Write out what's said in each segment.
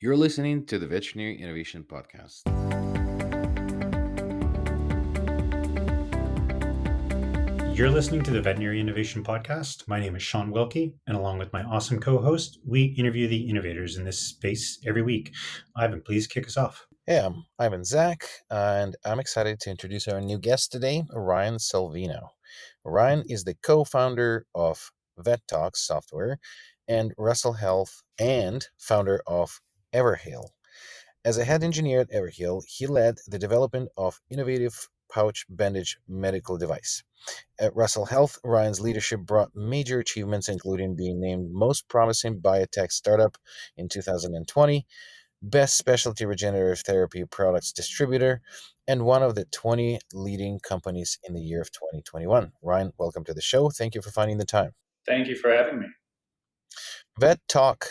You're listening to the Veterinary Innovation Podcast. You're listening to the Veterinary Innovation Podcast. My name is Sean Wilkie, and along with my awesome co host, we interview the innovators in this space every week. Ivan, please kick us off. Hey, I'm Ivan Zach, and I'm excited to introduce our new guest today, Ryan Salvino. Ryan is the co-founder of VetTalk software and Russell Health and founder of Everhill. As a head engineer at Everhill, he led the development of innovative pouch bandage medical device. At Russell Health, Ryan's leadership brought major achievements, including being named most promising biotech startup in 2020, Best Specialty Regenerative Therapy Products Distributor, and one of the 20 leading companies in the year of 2021. Ryan, welcome to the show. Thank you for finding the time. Thank you for having me. Vet Talk,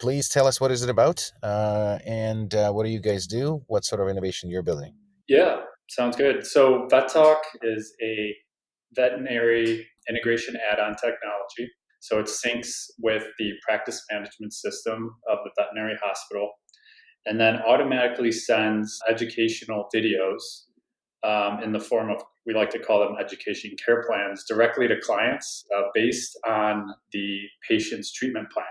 please tell us what is it about and what do you guys do? What sort of innovation you're building? Yeah, sounds good. So VetTalk is a veterinary integration add-on technology. So it syncs with the practice management system of the veterinary hospital and then automatically sends educational videos in the form of, we like to call them education care plans, directly to clients based on the patient's treatment plan.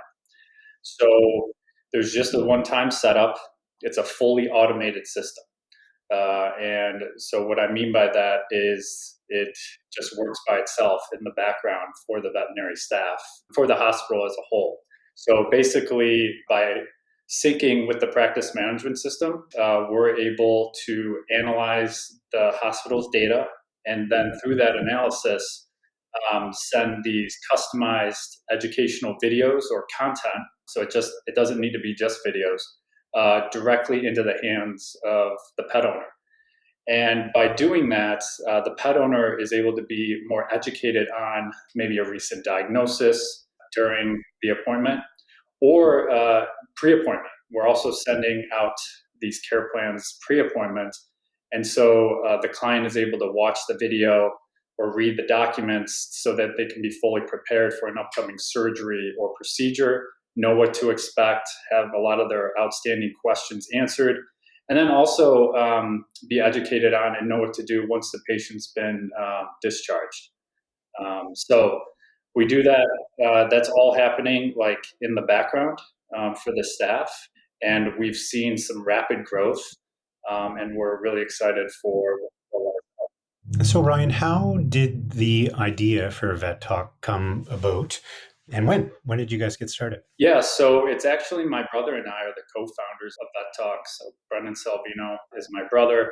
So there's just a one-time setup. It's a fully automated system. And so what I mean by that is it just works by itself in the background for the veterinary staff, for the hospital as a whole. So basically, by syncing with the practice management system, we're able to analyze the hospital's data and then through that analysis, send these customized educational videos or content. So it doesn't need to be just videos directly into the hands of the pet owner. And by doing that, the pet owner is able to be more educated on maybe a recent diagnosis during the appointment or pre-appointment. We're also sending out these care plans pre-appointment. And so the client is able to watch the video or read the documents so that they can be fully prepared for an upcoming surgery or procedure, know what to expect, have a lot of their outstanding questions answered, and then also be educated on and know what to do once the patient's been discharged. So we do that. That's all happening like in the background for the staff, and we've seen some rapid growth, and we're really excited for. So, Ryan, how did the idea for Vet Talk come about? And when? When did you guys get started? Yeah, so it's actually my brother and I are the co-founders of VetTalk. So Brendan Salvino is my brother.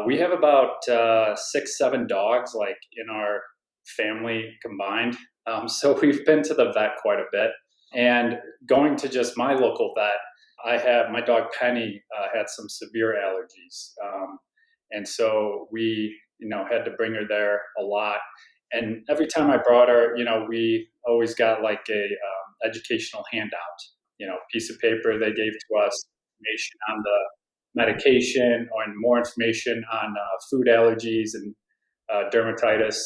We have about 6, 7 dogs, like in our family combined. So we've been to the vet quite a bit. And going to just my local vet, my dog Penny had some severe allergies. And so we, had to bring her there a lot. And every time I brought her, we always got like a educational handout, piece of paper they gave to us, information on the medication or more information on food allergies and dermatitis.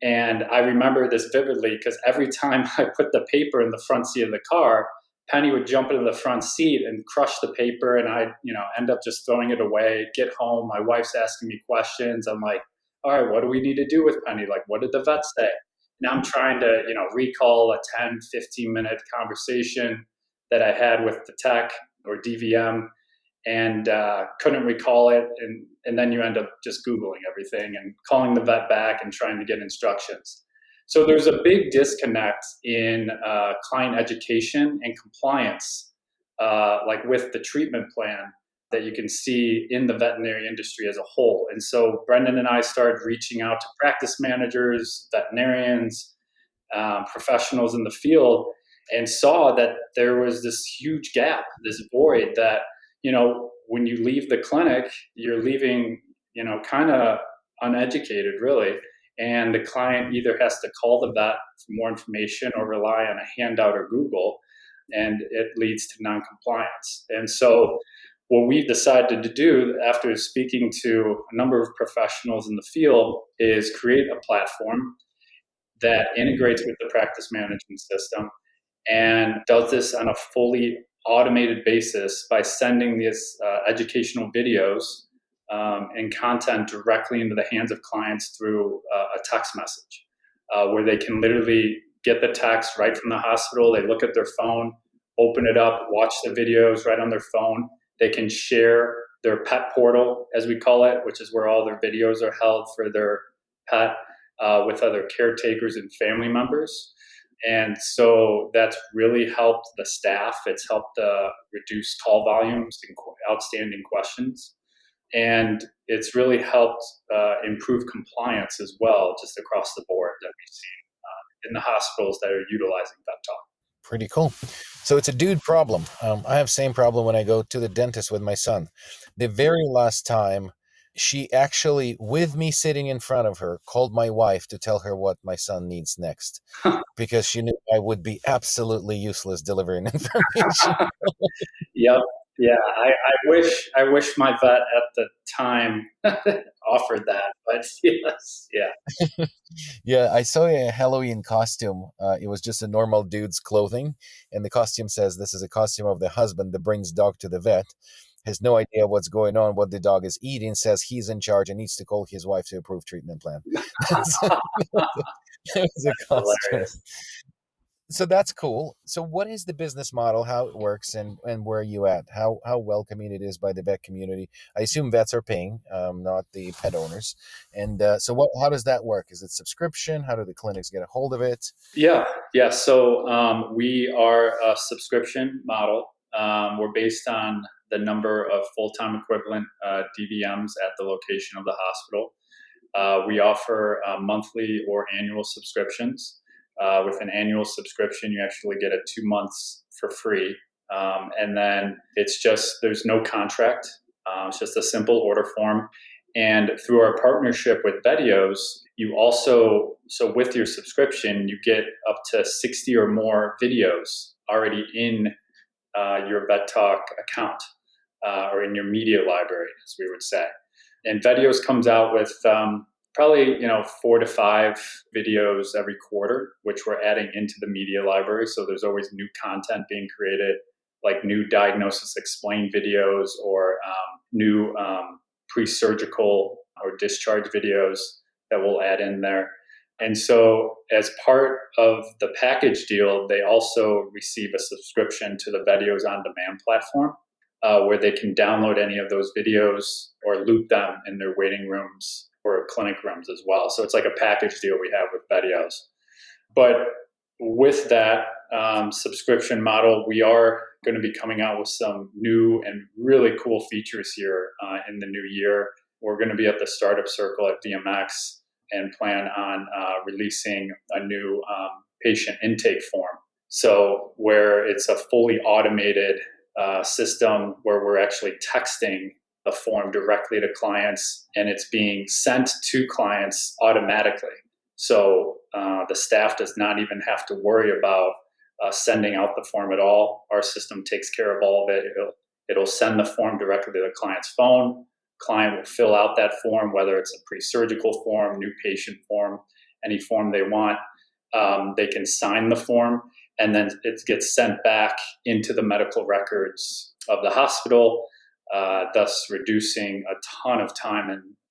And I remember this vividly because every time I put the paper in the front seat of the car, Penny would jump into the front seat and crush the paper, and I'd, end up just throwing it away. Get home, my wife's asking me questions. I'm like, all right, what do we need to do with Penny? Like, what did the vet say? Now I'm trying to, recall a 10, 15-minute conversation that I had with the tech or DVM and couldn't recall it. And then you end up just Googling everything and calling the vet back and trying to get instructions. So there's a big disconnect in client education and compliance, like with the treatment plan that you can see in the veterinary industry as a whole. And so Brendan and I started reaching out to practice managers, veterinarians, professionals in the field, and saw that there was this huge gap, this void that, when you leave the clinic, you're leaving, kind of uneducated, really. And the client either has to call the vet for more information or rely on a handout or Google, and it leads to noncompliance. And so what we've decided to do after speaking to a number of professionals in the field is create a platform that integrates with the practice management system and does this on a fully automated basis by sending these educational videos and content directly into the hands of clients through a text message, where they can literally get the text right from the hospital. They look at their phone, open it up, watch the videos right on their phone. They can share their pet portal, as we call it, which is where all their videos are held for their pet, with other caretakers and family members. And so that's really helped the staff. It's helped reduce call volumes and outstanding questions. And it's really helped improve compliance as well, just across the board that we've seen in the hospitals that are utilizing VetTalk. Pretty cool. So it's a dude problem. I have same problem when I go to the dentist with my son. The very last time, she actually, with me sitting in front of her, called my wife to tell her what my son needs next, because she knew I would be absolutely useless delivering information. Yep. Yeah. I wish my vet at the time offered that, but yes. Yeah. Yeah, I saw a Halloween costume. It was just a normal dude's clothing, and the costume says this is a costume of the husband that brings dog to the vet. Has no idea what's going on, what the dog is eating. Says he's in charge and needs to call his wife to approve treatment plan. So, that was a costume. Hilarious. So that's cool. So what is the business model, how it works, and where are you at? How welcoming it is by the vet community? I assume vets are paying, not the pet owners. And so how does that work? Is it subscription? How do the clinics get a hold of it? Yeah. Yeah. So we are a subscription model. We're based on the number of full-time equivalent DVMs at the location of the hospital. We offer monthly or annual subscriptions. With an annual subscription, you actually get 2 months for free. And then there's no contract. It's just a simple order form. And through our partnership with Videos, so with your subscription, you get up to 60 or more videos already in your VetTalk account, or in your media library, as we would say. And Videos comes out with probably 4 to 5 videos every quarter, which we're adding into the media library. So there's always new content being created, like new diagnosis explained videos, or new pre-surgical or discharge videos that we'll add in there. And so, as part of the package deal, they also receive a subscription to the Videos on Demand platform, where they can download any of those videos or loop them in their waiting rooms or clinic rooms as well. So it's like a package deal we have with Videos. But with that subscription model, we are going to be coming out with some new and really cool features here in the new year. We're going to be at the Startup Circle at VMX and plan on releasing a new patient intake form. So where it's a fully automated system where we're actually texting the form directly to clients, and it's being sent to clients automatically. So the staff does not even have to worry about sending out the form at all. Our system takes care of all of it. It'll send the form directly to the client's phone. Client will fill out that form, whether it's a pre-surgical form, new patient form, any form they want. They can sign the form, and then it gets sent back into the medical records of the hospital, thus reducing a ton of time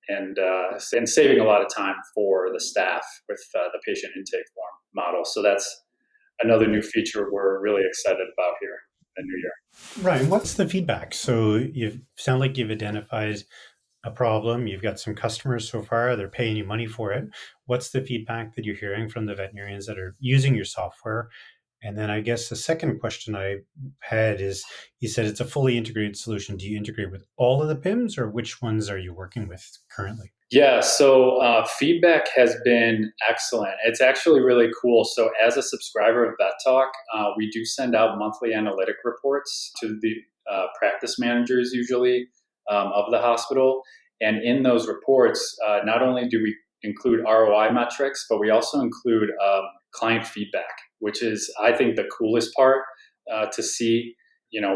and saving a lot of time for the staff with the patient intake form model. So that's another new feature we're really excited about here in the new year. Ryan, what's the feedback? So you sound like you've identified a problem. You've got some customers so far. They're paying you money for it. What's the feedback that you're hearing from the veterinarians that are using your software? And then I guess the second question I had is, you said it's a fully integrated solution. Do you integrate with all of the PIMs, or which ones are you working with currently? Yeah, so feedback has been excellent. It's actually really cool. So, as a subscriber of VetTalk, we do send out monthly analytic reports to the practice managers, usually, of the hospital. And in those reports, not only do we include ROI metrics, but we also include client feedback, which is, I think, the coolest part to see.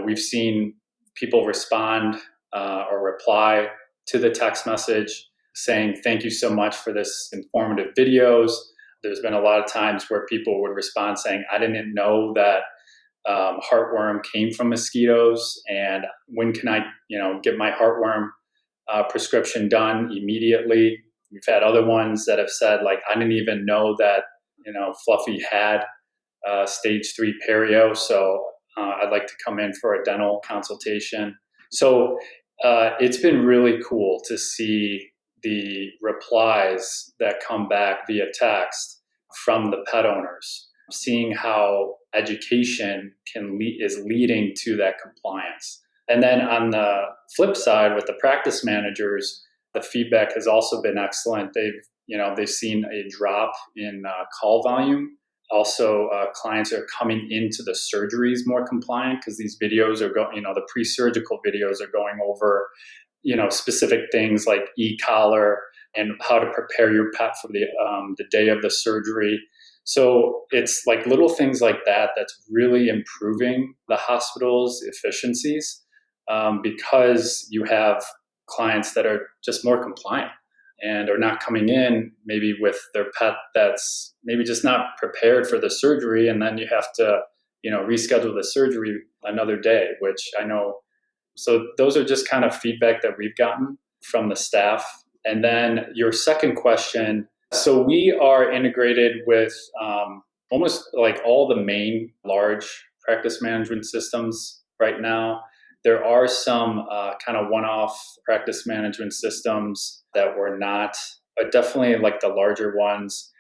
We've seen people respond or reply to the text message saying, thank you so much for this informative videos. there's been a lot of times where people would respond saying, I didn't know that heartworm came from mosquitoes, and when can I, get my heartworm prescription done immediately? We've had other ones that have said, like, I didn't even know that, Fluffy had stage 3 perio, so I'd like to come in for a dental consultation. So it's been really cool to see the replies that come back via text from the pet owners, seeing how education is leading to that compliance. And then on the flip side, with the practice managers, the feedback has also been excellent. They've seen a drop in call volume. Also, clients are coming into the surgeries more compliant because these videos are going, the pre-surgical videos are going over, specific things like e-collar and how to prepare your pet for the day of the surgery. So it's like little things like that that's really improving the hospital's efficiencies, because you have clients that are just more compliant and are not coming in maybe with their pet that's maybe just not prepared for the surgery, and then you have to reschedule the surgery another day, which I know. So those are just kind of feedback that we've gotten from the staff. And then your second question, so we are integrated with almost like all the main large practice management systems right now. There are some kind of one-off practice management systems that we're not, but definitely like the larger ones.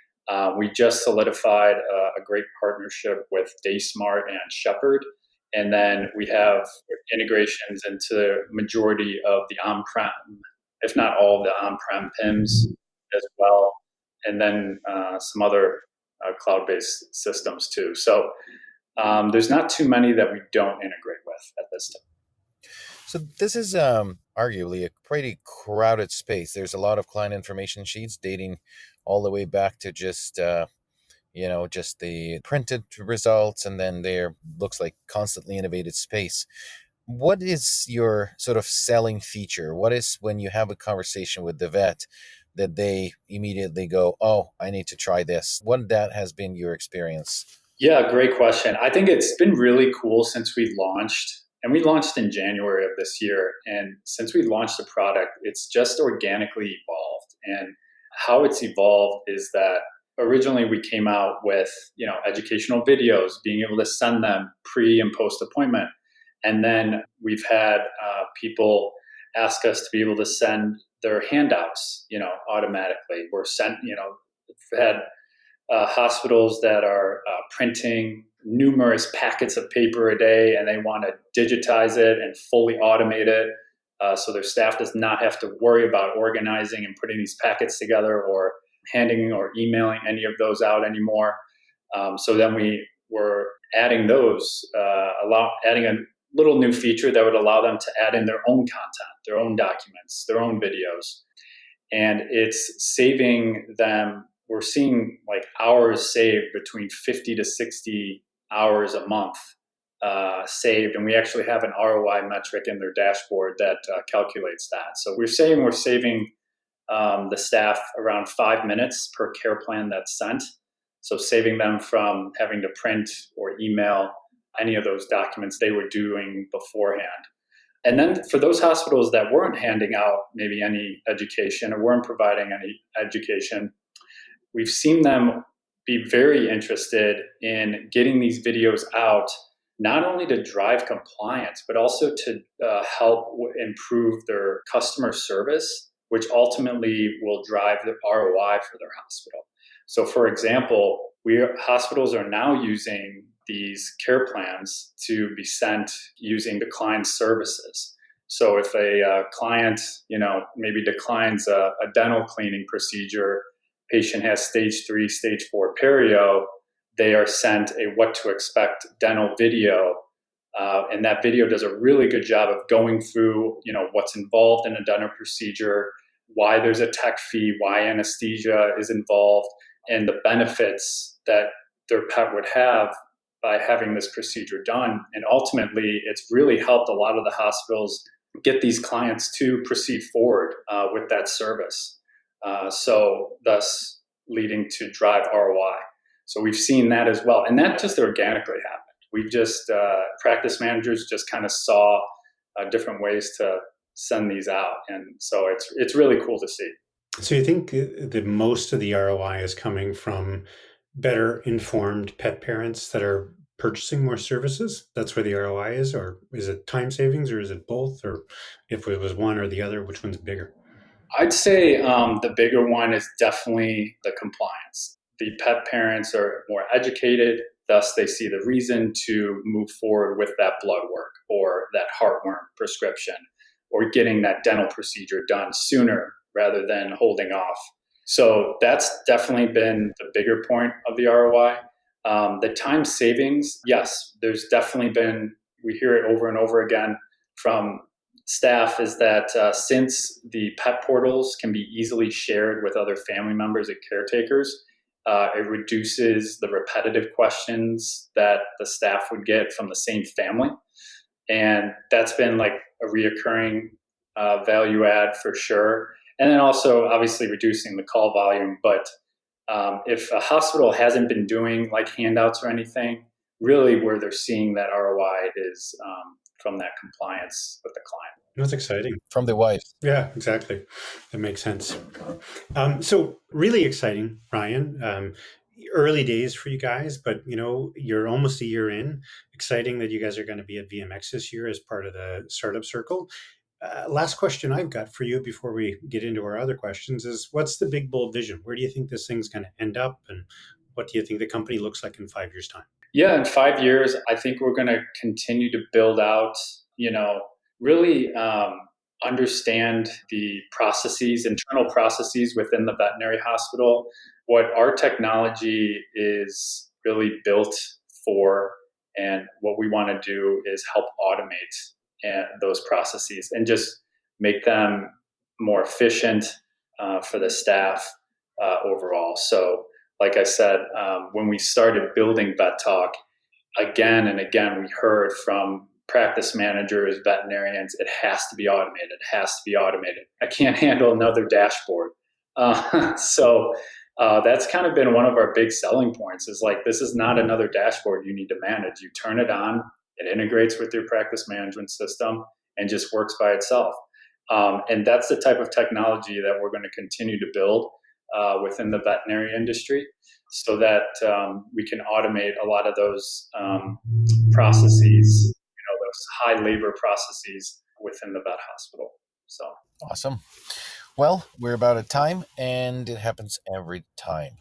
We just solidified a great partnership with DaySmart and Shepherd. And then we have integrations into the majority of the on-prem, if not all of the on-prem PIMs as well. And then some other cloud-based systems too. So there's not too many that we don't integrate with at this time. So this is arguably a pretty crowded space. There's a lot of client information sheets dating all the way back to just just the printed results, and then there looks like constantly innovated space. What is your sort of selling feature? What is when you have a conversation with the vet that they immediately go, oh, I need to try this? What that has been your experience? Yeah, great question. I think it's been really cool since we launched, and we launched in January of this year. And since we launched the product, it's just organically evolved. And how it's evolved is that originally we came out with, educational videos, being able to send them pre and post appointment. And then we've had people ask us to be able to send their handouts, automatically. We're sent, we've had hospitals that are printing numerous packets of paper a day, and they want to digitize it and fully automate it, so their staff does not have to worry about organizing and putting these packets together or handing or emailing any of those out anymore. So then we were adding those, adding a little new feature that would allow them to add in their own content, their own documents, their own videos. And it's saving them. We're seeing like hours saved, between 50 to 60 hours a month saved. And we actually have an ROI metric in their dashboard that calculates that. So we're saying we're saving the staff around 5 minutes per care plan that's sent. So saving them from having to print or email any of those documents they were doing beforehand. And then for those hospitals that weren't handing out maybe any education or weren't providing any education, we've seen them be very interested in getting these videos out, not only to drive compliance, but also to help improve their customer service, which ultimately will drive the ROI for their hospital. So for example, hospitals are now using these care plans to be sent using the client's services. So if a client, maybe declines a dental cleaning procedure, patient has stage 3, stage 4 perio, they are sent a what to expect dental video. And that video does a really good job of going through, what's involved in a dental procedure, why there's a tech fee, why anesthesia is involved, and the benefits that their pet would have by having this procedure done. And ultimately, it's really helped a lot of the hospitals get these clients to proceed forward with that service. So thus, leading to drive ROI. So we've seen that as well. And that just organically happened. We've just, practice managers just kind of saw different ways to send these out. And so it's really cool to see. So you think that most of the ROI is coming from better informed pet parents that are purchasing more services? That's where the ROI is, or is it time savings, or is it both, or if it was one or the other, which one's bigger? I'd say the bigger one is definitely the compliance. The pet parents are more educated, thus, they see the reason to move forward with that blood work or that heartworm prescription or getting that dental procedure done sooner rather than holding off. So that's definitely been the bigger point of the ROI. The time savings, yes, there's definitely been, we hear it over and over again from staff, is that since the pet portals can be easily shared with other family members and caretakers, it reduces the repetitive questions that the staff would get from the same family. And that's been like a reoccurring value add for sure. And then also, obviously, reducing the call volume. But if a hospital hasn't been doing like handouts or anything, really where they're seeing that ROI is from that compliance with the client. That's exciting. From the wife. Yeah, exactly. That makes sense. So really exciting, Ryan. Early days for you guys, but you're almost a year in. Exciting that you guys are going to be at VMX this year as part of the startup circle. Last question I've got for you before we get into our other questions is, what's the big bold vision? Where do you think this thing's going to end up, and what do you think the company looks like in 5 years' time? Yeah, in 5 years, I think we're going to continue to build out, really understand the processes, internal processes within the veterinary hospital, what our technology is really built for, and what we want to do is help automate those processes and just make them more efficient for the staff overall. So, like I said, when we started building VetTalk, again and again, we heard from practice managers, veterinarians, it has to be automated. It has to be automated. I can't handle another dashboard. So that's kind of been one of our big selling points, is like, this is not another dashboard you need to manage. You turn it on, it integrates with your practice management system and just works by itself. And that's the type of technology that we're going to continue to build within the veterinary industry, so that we can automate a lot of those processes, those high labor processes within the vet hospital. So Awesome. Well, we're about at time, and it happens every time.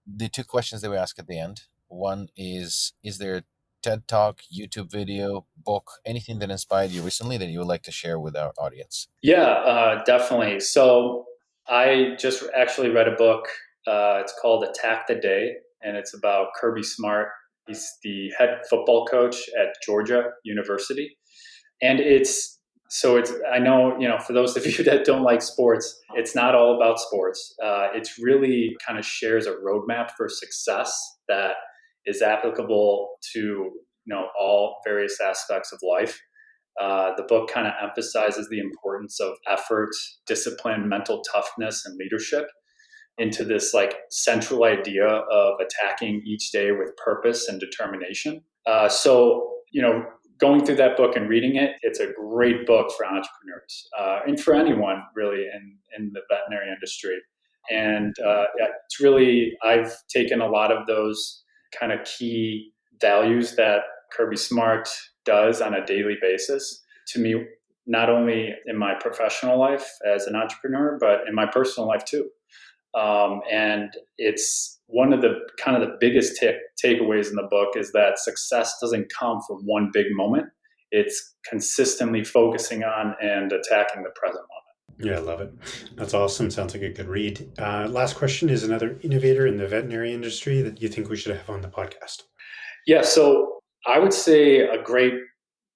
The two questions that we ask at the end. One is there a TED Talk, YouTube video, book, anything that inspired you recently that you would like to share with our audience? yeah, definitely. So I just actually read a book. It's called Attack the Day, and it's about Kirby Smart. He's the head football coach at Georgia University. And I know, for those of you that don't like sports, it's not all about sports. It's really kind of shares a roadmap for success that is applicable to, all various aspects of life. The book kind of emphasizes the importance of effort, discipline, mental toughness, and leadership into this like central idea of attacking each day with purpose and determination. So, going through that book and reading it, it's a great book for entrepreneurs and for anyone really in the veterinary industry. And it's really, I've taken a lot of those kind of key values that Kirby Smart does on a daily basis to me, not only in my professional life as an entrepreneur, but in my personal life too. And it's one of the kind of the biggest takeaways in the book is that success doesn't come from one big moment. It's consistently focusing on and attacking the present moment. Yeah, I love it. That's awesome. Sounds like a good read. Last question is another innovator in the veterinary industry that you think we should have on the podcast. Yeah, so I would say a great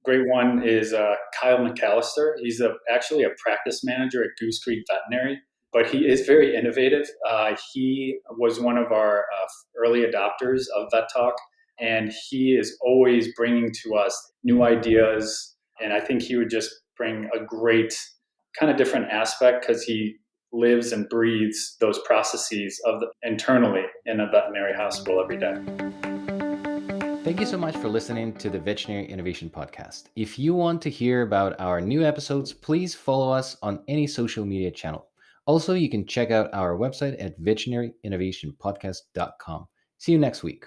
one is Kyle McAllister. He's actually a practice manager at Goose Creek Veterinary, but he is very innovative. He was one of our early adopters of VetTalk, and he is always bringing to us new ideas. And I think he would just bring a great kind of different aspect, because he lives and breathes those processes internally in a veterinary hospital every day. Thank you so much for listening to the Veterinary Innovation Podcast. If you want to hear about our new episodes, please follow us on any social media channel. Also, you can check out our website at veterinaryinnovationpodcast.com. See you next week.